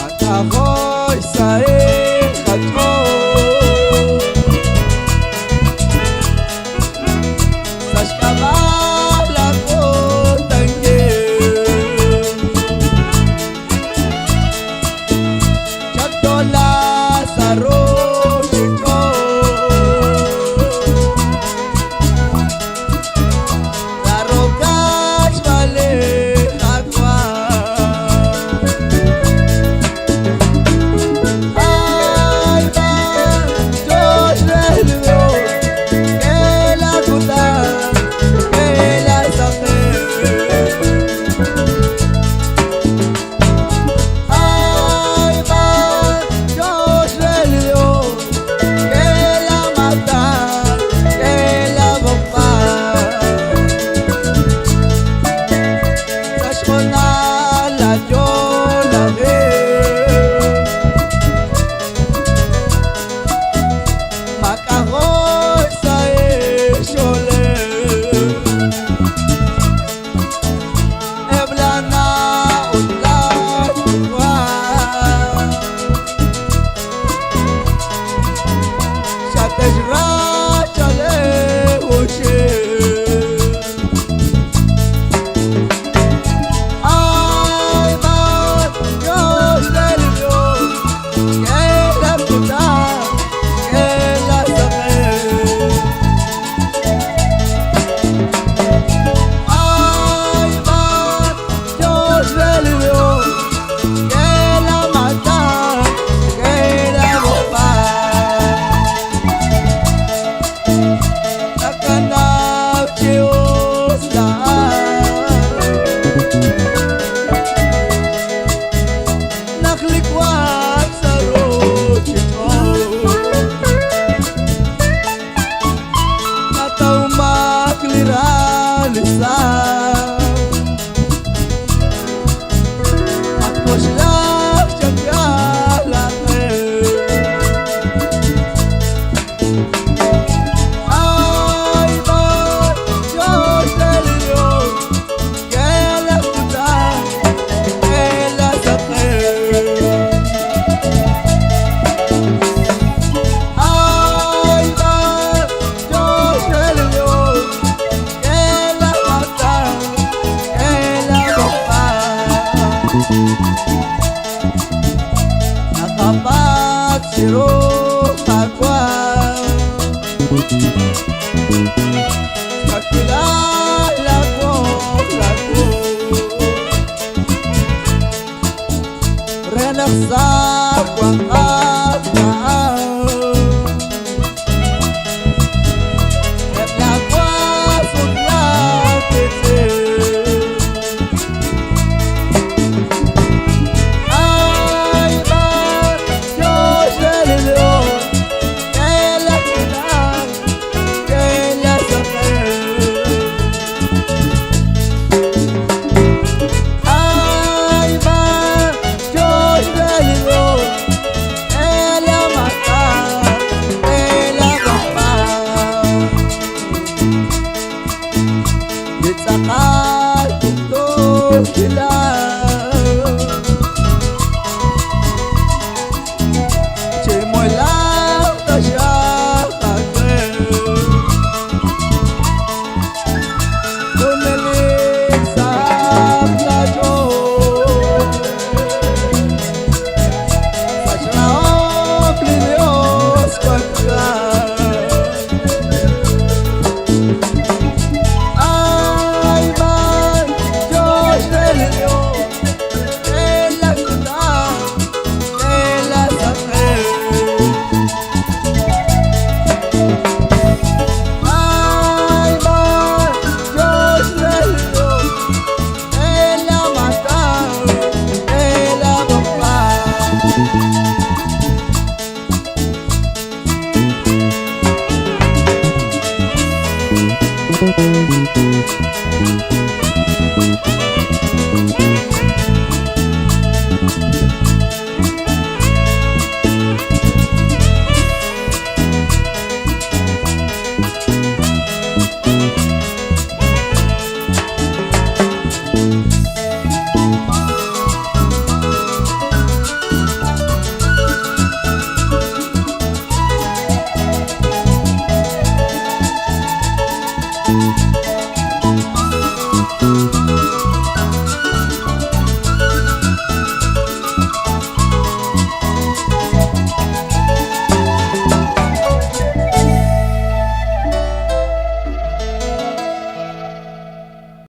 Atahoy sae khatmo Sashkabala ko tangye Chatola saro chucho Darogach vale agua Ay va Josh relio que la puta que la sabe Ay va Josh relio que la mata que la bomba Sashkona la yo la ve Makahoy sae shole Eblana utlat wa Shatejra chale hoshe Ay man Dios del Dios que la puta que la sabe Ay man Dios del Dios que la mata que la bomba Nakanap Diyos Naklikwat sa rotito Nataumak liralisa At poslak siyaglalate Ay ba Diyos del Diyos que la puta que la sabe Ay va Diyos del Diyos que la mata que la bomba Nakapat siro agua Kakilala ko lago Renaksak wang asaan Eblakwas uglakite Ay ba Diyos del Diyos que la puta que la sabe Ay va Diyos del Diyos que la mata que la bomba Ditsakal tuktok sila